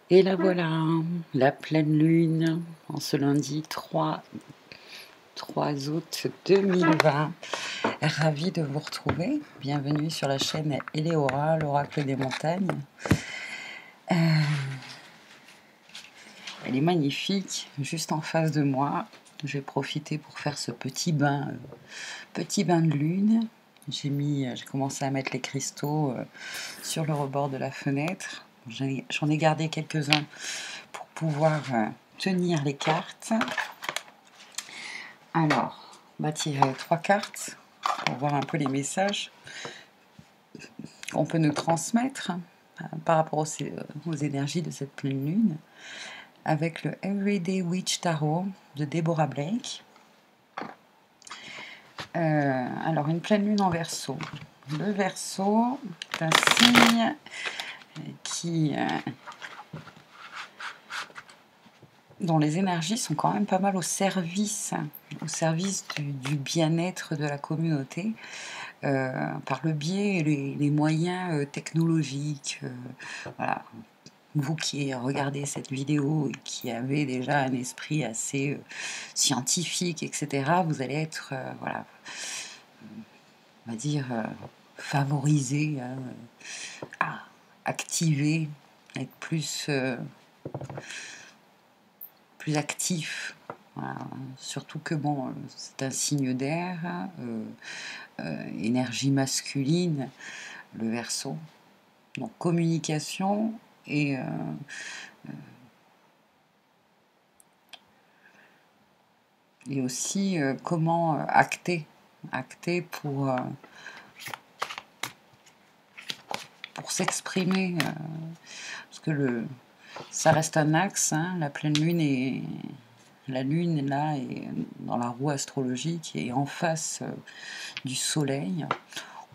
Et la voilà, la pleine lune, en ce lundi 3 août 2020. Ravie de vous retrouver. Bienvenue sur la chaîne Eleora, l'oracle des montagnes. Elle est magnifique, juste en face de moi. Je vais profiter pour faire ce petit bain de lune. J'ai commencé à mettre les cristaux sur le rebord de la fenêtre. J'en ai gardé quelques-uns pour pouvoir tenir les cartes. Alors, on va tirer 3 cartes pour voir un peu les messages qu'on peut nous transmettre par rapport aux énergies de cette pleine lune, avec le Everyday Witch Tarot de Deborah Blake. Alors, une pleine lune en Verseau. Le Verseau est un signe dont les énergies sont quand même pas mal au service du bien-être de la communauté, par le biais et les moyens technologiques. Voilà. Vous qui regardez cette vidéo et qui avez déjà un esprit assez scientifique, etc., vous allez être, voilà, on va dire, favorisé, activé, être plus actif. Voilà. Surtout que bon, c'est un signe d'air, énergie masculine, le Verseau. Donc communication et aussi comment acter pour s'exprimer, parce que ça reste un axe, hein, la pleine lune la lune là est dans la roue astrologique et en face du soleil.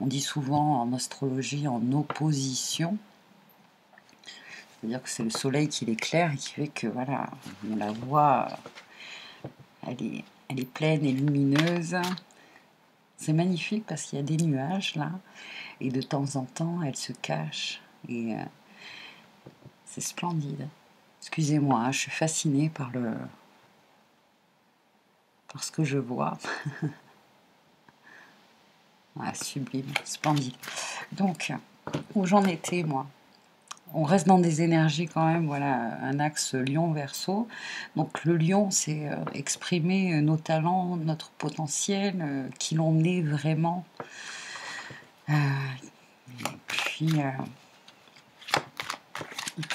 On dit souvent en astrologie en opposition, c'est-à-dire que c'est le soleil qui l'éclaire et qui fait que voilà, on la voit, elle est pleine et lumineuse. C'est magnifique parce qu'il y a des nuages là, et de temps en temps elle se cache, et c'est splendide. Excusez-moi, hein, je suis fascinée par ce que je vois. Ah, sublime, splendide. Donc, où j'en étais, moi? On reste dans des énergies quand même, voilà, un axe Lion-Verseau. Donc le Lion, c'est exprimer nos talents, notre potentiel, qui l'on est vraiment. Et puis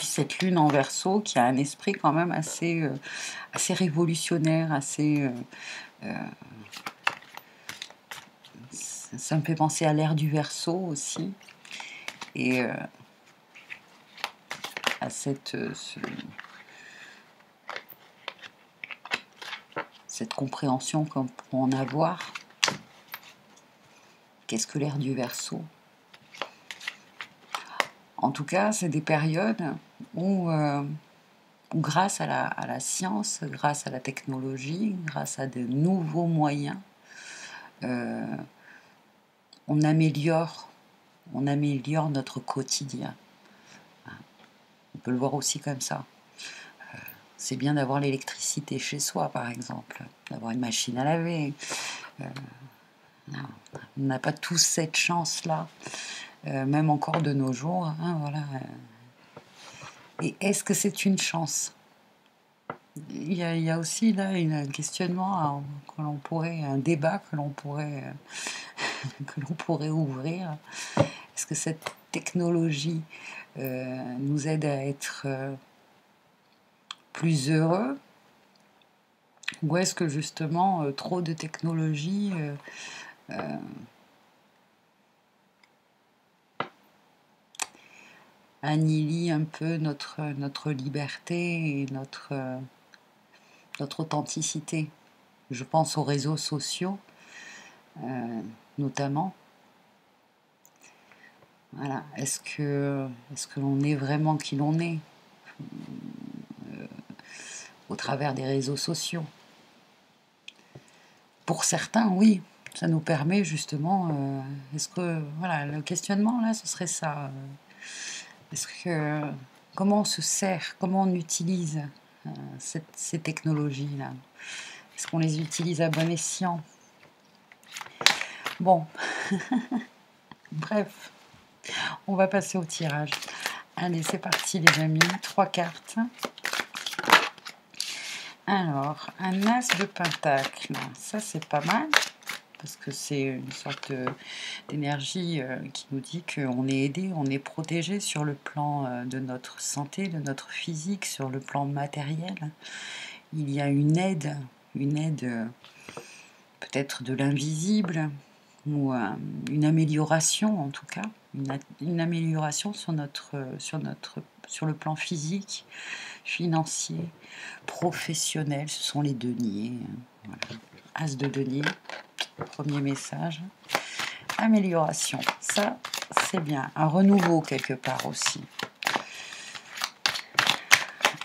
cette lune en Verseau qui a un esprit quand même assez révolutionnaire, assez... ça me fait penser à l'ère du Verseau aussi. Et à cette compréhension qu'on peut en avoir. Qu'est-ce que l'ère du Verseau? En tout cas, c'est des périodes où grâce à la science, grâce à la technologie, grâce à de nouveaux moyens, on améliore notre quotidien. On peut le voir aussi comme ça. C'est bien d'avoir l'électricité chez soi, par exemple, d'avoir une machine à laver. On n'a pas tous cette chance-là, même encore de nos jours. Hein, voilà. Et est-ce que c'est une chance? Il y a aussi là un questionnement un débat que l'on pourrait ouvrir. Est-ce que cette technologie nous aide à être plus heureux, ou est-ce que justement trop de technologie annihilie un peu notre liberté et notre authenticité? Je pense aux réseaux sociaux, notamment. Voilà. Est-ce que l'on est vraiment qui l'on est au travers des réseaux sociaux? Pour certains, oui, ça nous permet justement. Est-ce que voilà, le questionnement là, ce serait ça. Est-ce que comment on se sert, comment on utilise ces technologies-là. Est-ce qu'on les utilise à bon escient? Bon, bref, on va passer au tirage. Allez, c'est parti les amis, 3 cartes. Alors, un as de pentacle, ça c'est pas mal, parce que c'est une sorte d'énergie qui nous dit qu'on est aidé, on est protégé sur le plan de notre santé, de notre physique, sur le plan matériel. Il y a une aide peut-être de l'invisible, ou une amélioration en tout cas, une amélioration sur le plan physique, financier, professionnel. Ce sont les deniers. Voilà. As de denier, premier message. Amélioration, ça c'est bien. Un renouveau quelque part aussi.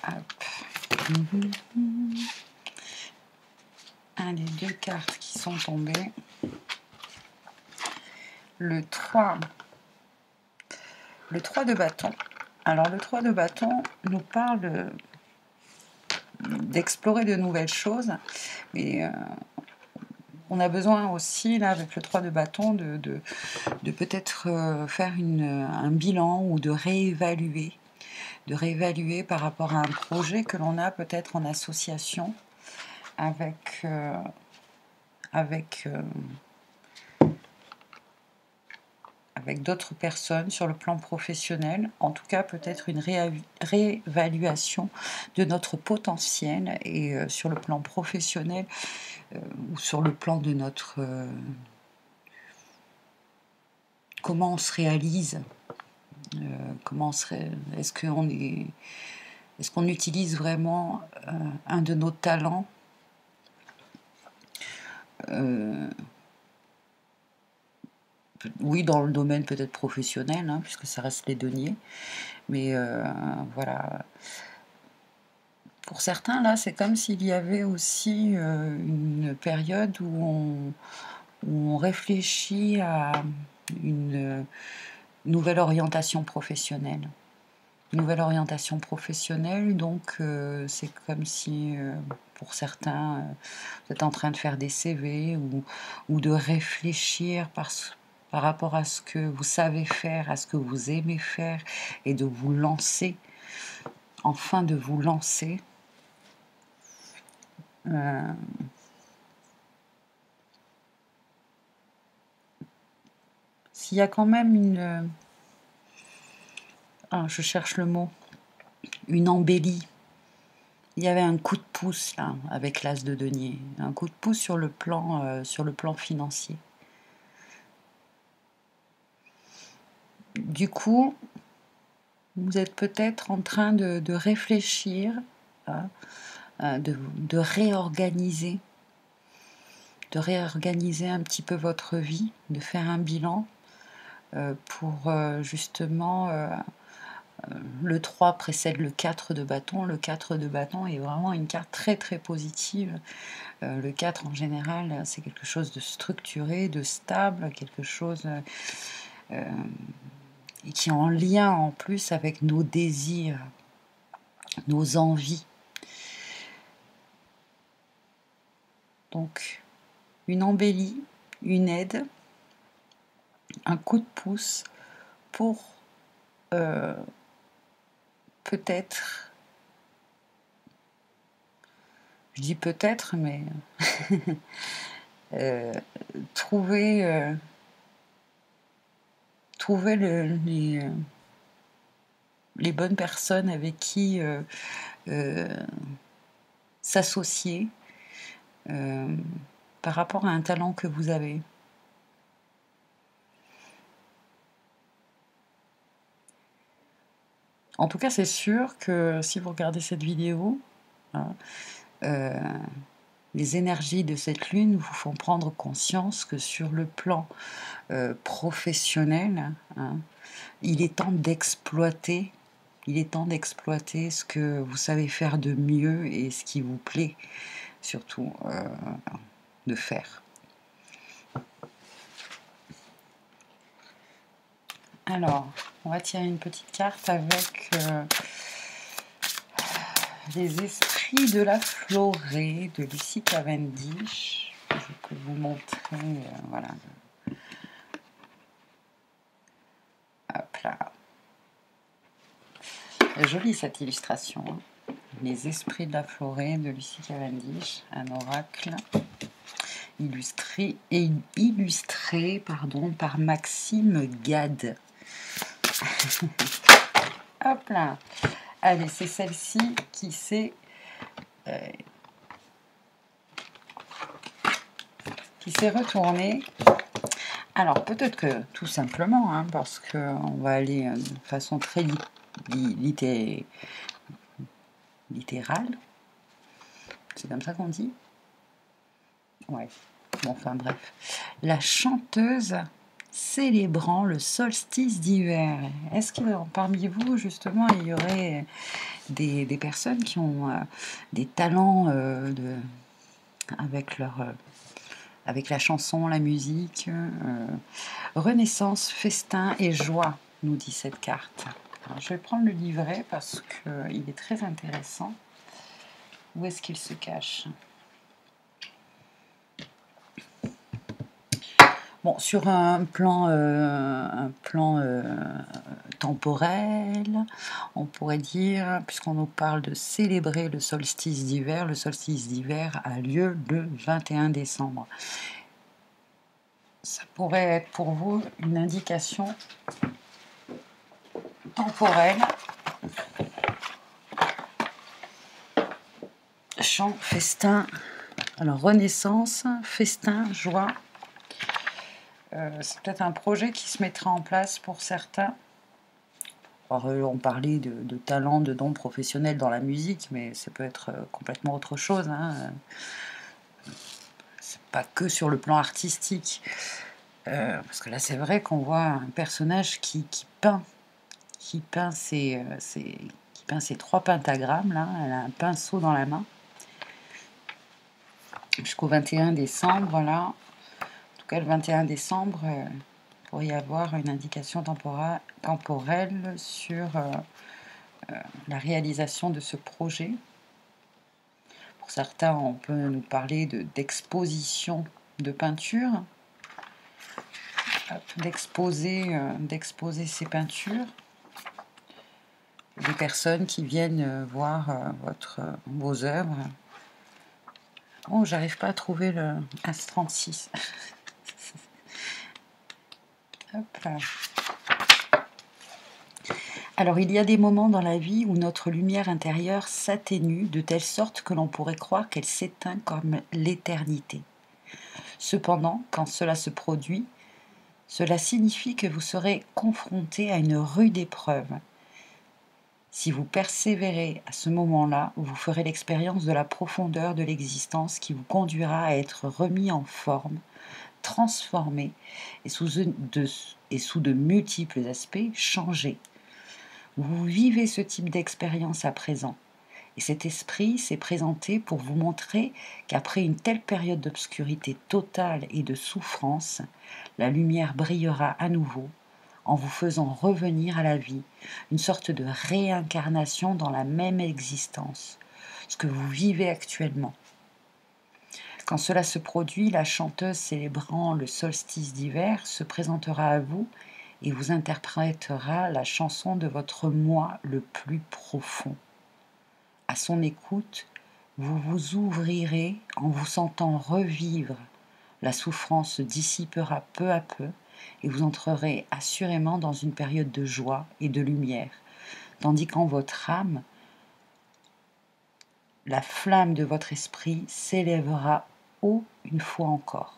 Hop. Allez, 2 cartes qui sont tombées. Le 3 de bâton. Alors le 3 de bâton nous parle d'explorer de nouvelles choses, mais on a besoin aussi, là, avec le 3 de bâton, de peut-être faire un bilan ou de réévaluer par rapport à un projet que l'on a peut-être en association avec d'autres personnes sur le plan professionnel. En tout cas, peut-être une réévaluation de notre potentiel et sur le plan professionnel ou sur le plan de notre... comment on se réalise, est-ce qu'on utilise vraiment un de nos talents oui, dans le domaine peut-être professionnel, hein, puisque ça reste les deniers, mais voilà. Pour certains, là, c'est comme s'il y avait aussi une période où on réfléchit à une nouvelle orientation professionnelle. Donc c'est comme si, pour certains, vous êtes en train de faire des CV ou de réfléchir par rapport à ce que vous savez faire, à ce que vous aimez faire, et de vous lancer, enfin de vous lancer. S'il y a quand même je cherche le mot, une embellie. Il y avait un coup de pouce là, avec l'as de denier, un coup de pouce sur le plan financier. Du coup, vous êtes peut-être en train de réfléchir, de réorganiser un petit peu votre vie, de faire un bilan pour justement... le 3 précède le 4 de bâton. Le 4 de bâton est vraiment une carte très très positive. Le 4 en général, c'est quelque chose de structuré, de stable, quelque chose qui est en lien en plus avec nos désirs, nos envies. Donc, une embellie, une aide, un coup de pouce pour peut-être, je dis peut-être, mais trouver les bonnes personnes avec qui s'associer par rapport à un talent que vous avez. En tout cas, c'est sûr que si vous regardez cette vidéo, hein, les énergies de cette lune vous font prendre conscience que sur le plan professionnel, hein, il est temps d'exploiter ce que vous savez faire de mieux et ce qui vous plaît surtout de faire. Alors, on va tirer une petite carte avec Les esprits de la Florée de Lucie Cavendish. Je peux vous montrer, voilà. Hop là. Jolie cette illustration. Hein. Les esprits de la Florée de Lucie Cavendish, un oracle illustré par Maxime Gade. Hop là. Allez, c'est celle-ci qui s'est retournée. Alors, peut-être que tout simplement, hein, parce qu'on va aller de façon très littérale. C'est comme ça qu'on dit? Ouais. Bon, enfin bref. La chanteuse célébrant le solstice d'hiver. Est-ce que parmi vous, justement, il y aurait des personnes qui ont des talents avec la chanson, la musique, renaissance, festin et joie, nous dit cette carte. Alors, je vais prendre le livret parce qu'il est très intéressant. Où est-ce qu'il se cache? Bon, sur un plan temporel, on pourrait dire, puisqu'on nous parle de célébrer le solstice d'hiver a lieu le 21 décembre. Ça pourrait être pour vous une indication temporelle. Chant, festin, alors renaissance, festin, joie. C'est peut-être un projet qui se mettra en place pour certains. Alors, on parlait de talent, de dons professionnels dans la musique, mais ça peut être complètement autre chose. Hein. C'est pas que sur le plan artistique. Parce que là, c'est vrai qu'on voit un personnage qui peint ses 3 pentagrammes. Là. Elle a un pinceau dans la main. Jusqu'au 21 décembre, là. En tout cas, le 21 décembre, il pourrait y avoir une indication temporelle sur la réalisation de ce projet. Pour certains, on peut nous parler d'exposition de peinture, d'exposer ces peintures. Des personnes qui viennent voir vos œuvres. Oh, j'arrive pas à trouver le As-36. Hop là. Alors, il y a des moments dans la vie où notre lumière intérieure s'atténue de telle sorte que l'on pourrait croire qu'elle s'éteint comme l'éternité. Cependant, quand cela se produit, cela signifie que vous serez confronté à une rude épreuve. Si vous persévérez à ce moment-là, vous ferez l'expérience de la profondeur de l'existence qui vous conduira à être remis en forme, transformé et sous de multiples aspects changé. Vous vivez ce type d'expérience à présent. Et cet esprit s'est présenté pour vous montrer qu'après une telle période d'obscurité totale et de souffrance, la lumière brillera à nouveau en vous faisant revenir à la vie, une sorte de réincarnation dans la même existence, ce que vous vivez actuellement. Quand cela se produit, la chanteuse célébrant le solstice d'hiver se présentera à vous et vous interprétera la chanson de votre moi le plus profond. À son écoute, vous vous ouvrirez en vous sentant revivre. La souffrance se dissipera peu à peu et vous entrerez assurément dans une période de joie et de lumière, tandis qu'en votre âme, la flamme de votre esprit s'élèvera haut une fois encore.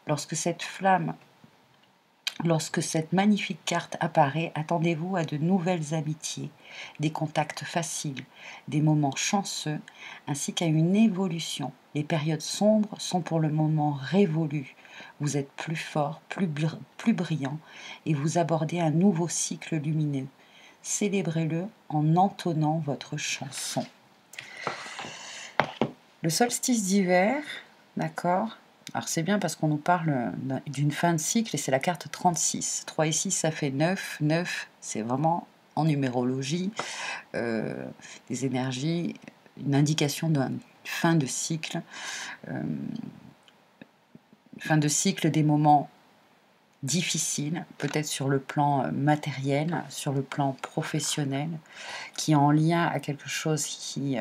Lorsque cette magnifique carte apparaît, attendez-vous à de nouvelles amitiés, des contacts faciles, des moments chanceux, ainsi qu'à une évolution. Les périodes sombres sont pour le moment révolues. Vous êtes plus fort, plus brillant, et vous abordez un nouveau cycle lumineux. Célébrez-le en entonnant votre chanson. Le solstice d'hiver, d'accord ? Alors c'est bien parce qu'on nous parle d'une fin de cycle et c'est la carte 36. 3 et 6, ça fait 9. 9, c'est vraiment en numérologie, des énergies, une indication d'une fin de cycle, des moments difficiles, peut-être sur le plan matériel, sur le plan professionnel, qui est en lien à quelque chose qui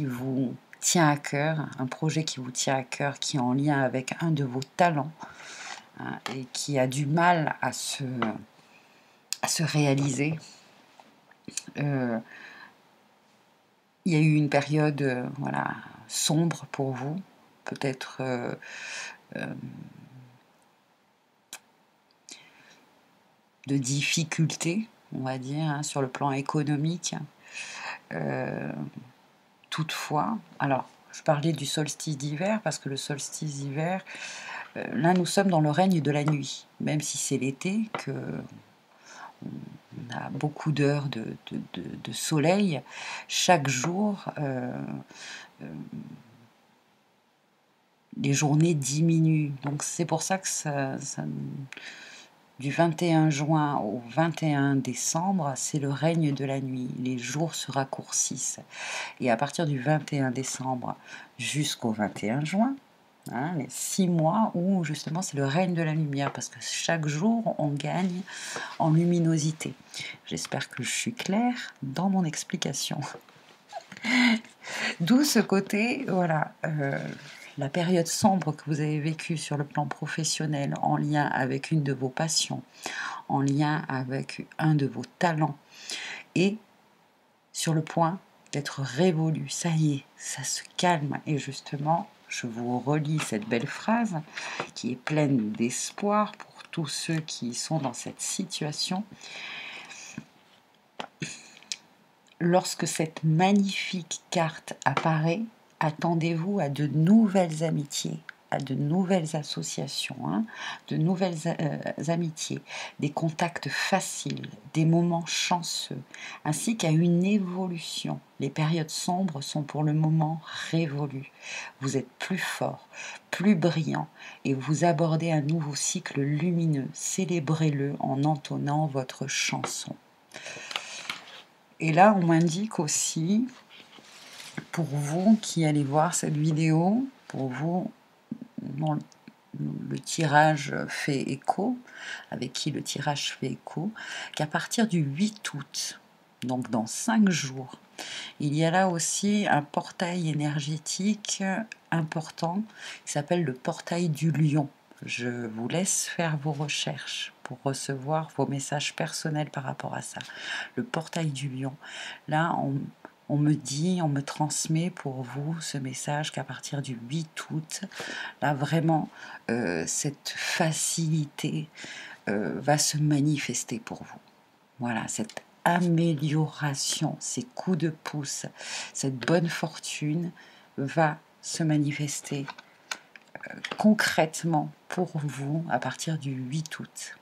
vous tient à cœur, un projet qui vous tient à cœur, qui est en lien avec un de vos talents, hein, et qui a du mal à se réaliser. Il y a eu une période voilà, sombre pour vous, peut-être de difficultés, on va dire, hein, sur le plan économique. Toutefois, alors je parlais du solstice d'hiver parce que le solstice d'hiver, là nous sommes dans le règne de la nuit, même si c'est l'été, que on a beaucoup d'heures de soleil, chaque jour les journées diminuent. Donc c'est pour ça que du 21 juin au 21 décembre, c'est le règne de la nuit. Les jours se raccourcissent. Et à partir du 21 décembre jusqu'au 21 juin, hein, les 6 mois où justement c'est le règne de la lumière, parce que chaque jour on gagne en luminosité. J'espère que je suis claire dans mon explication. D'où ce côté, voilà, la période sombre que vous avez vécue sur le plan professionnel, en lien avec une de vos passions, en lien avec un de vos talents, et sur le point d'être révolu. Ça y est, ça se calme. Et justement, je vous relis cette belle phrase qui est pleine d'espoir pour tous ceux qui sont dans cette situation. Lorsque cette magnifique carte apparaît, attendez-vous à de nouvelles amitiés, à de nouvelles associations, hein, de nouvelles amitiés, des contacts faciles, des moments chanceux, ainsi qu'à une évolution. Les périodes sombres sont pour le moment révolues. Vous êtes plus fort, plus brillant, et vous abordez un nouveau cycle lumineux. Célébrez-le en entonnant votre chanson. Et là, on m'indique aussi, pour vous qui allez voir cette vidéo, pour vous dont le tirage fait écho, avec qui le tirage fait écho, qu'à partir du 8 août, donc dans 5 jours, il y a là aussi un portail énergétique important qui s'appelle le portail du lion. Je vous laisse faire vos recherches pour recevoir vos messages personnels par rapport à ça. Le portail du lion. Là, on me dit, on me transmet pour vous ce message qu'à partir du 8 août, là vraiment, cette facilité va se manifester pour vous. Voilà, cette amélioration, ces coups de pouce, cette bonne fortune va se manifester concrètement pour vous à partir du 8 août.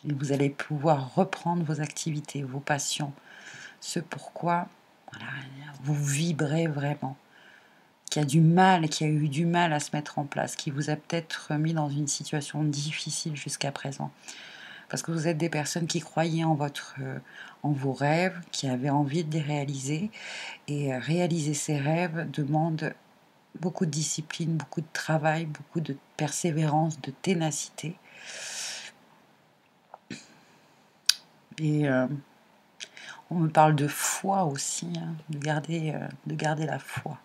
Et vous allez pouvoir reprendre vos activités, vos passions, ce pourquoi voilà, vous vibrez vraiment, qui a eu du mal à se mettre en place, qui vous a peut-être mis dans une situation difficile jusqu'à présent. Parce que vous êtes des personnes qui croyaient en vos rêves, qui avaient envie de les réaliser. Et réaliser ces rêves demande beaucoup de discipline, beaucoup de travail, beaucoup de persévérance, de ténacité. Et on me parle de foi aussi, hein, de garder la foi.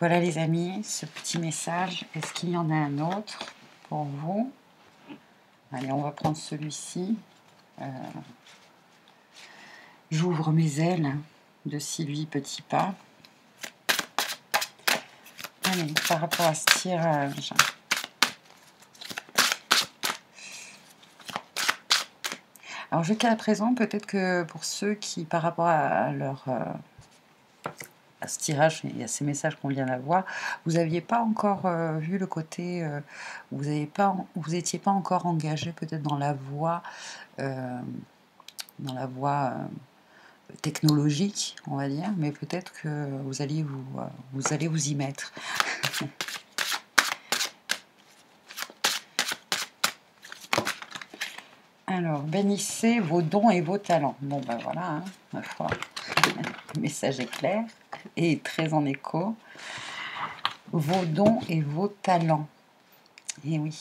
Voilà les amis, ce petit message. Est-ce qu'il y en a un autre pour vous? Allez, on va prendre celui-ci. J'ouvre mes ailes de Sylvie Petitpas. Allez, par rapport à ce tirage. Alors jusqu'à présent, peut-être que pour ceux qui, par rapport à leur... à ce tirage et à ces messages qu'on vient d'avoir, vous n'aviez pas encore vu le côté, vous n'étiez pas encore engagé peut-être dans la voie, technologique, on va dire, mais peut-être que vous allez vous y mettre. Alors, bénissez vos dons et vos talents. Bon, ben voilà, hein, ma foi, le message est clair et très en écho. Vos dons et vos talents. Et oui.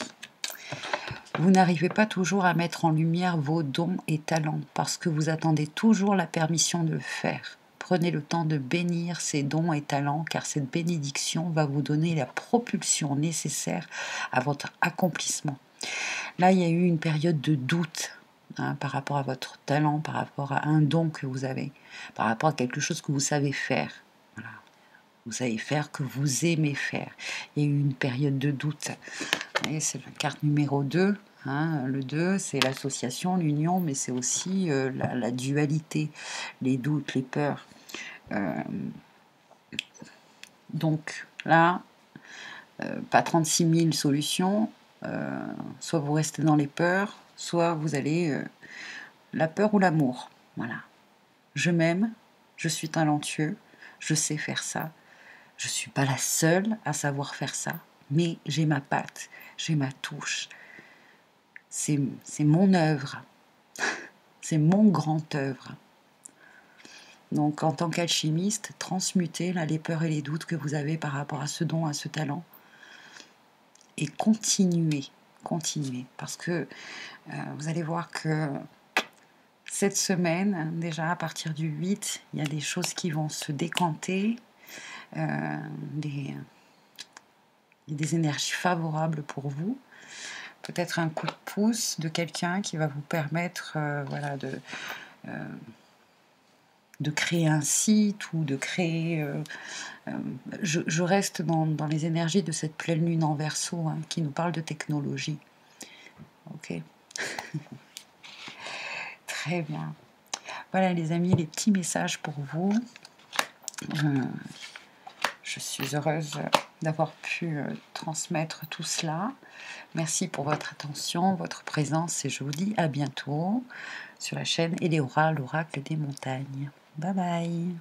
Vous n'arrivez pas toujours à mettre en lumière vos dons et talents parce que vous attendez toujours la permission de le faire. Prenez le temps de bénir ces dons et talents car cette bénédiction va vous donner la propulsion nécessaire à votre accomplissement. Là, il y a eu une période de doute par rapport à votre talent, par rapport à un don que vous avez, par rapport à quelque chose que vous savez faire. Voilà. Vous savez faire, que vous aimez faire. Il y a eu une période de doute. Et c'est la carte numéro 2. Le 2, c'est l'association, l'union, mais c'est aussi la dualité, les doutes, les peurs. Donc là, pas 36 000 solutions. Soit vous restez dans les peurs, soit vous allez la peur ou l'amour. Voilà. Je m'aime, je suis talentueux, je sais faire ça. Je ne suis pas la seule à savoir faire ça, mais j'ai ma patte, j'ai ma touche. C'est mon œuvre, c'est mon grand œuvre. Donc en tant qu'alchimiste, transmutez là, les peurs et les doutes que vous avez par rapport à ce don, à ce talent. Et continuez, parce que vous allez voir que cette semaine, déjà à partir du 8, il y a des choses qui vont se décanter, des énergies favorables pour vous. Peut-être un coup de pouce de quelqu'un qui va vous permettre de créer un site ou de créer... je reste dans les énergies de cette pleine lune en Verseau qui nous parle de technologie. Ok. Très bien. Voilà les amis, les petits messages pour vous. Je suis heureuse d'avoir pu transmettre tout cela. Merci pour votre attention, votre présence et je vous dis à bientôt sur la chaîne Éléora, l'oracle des montagnes. Bye bye.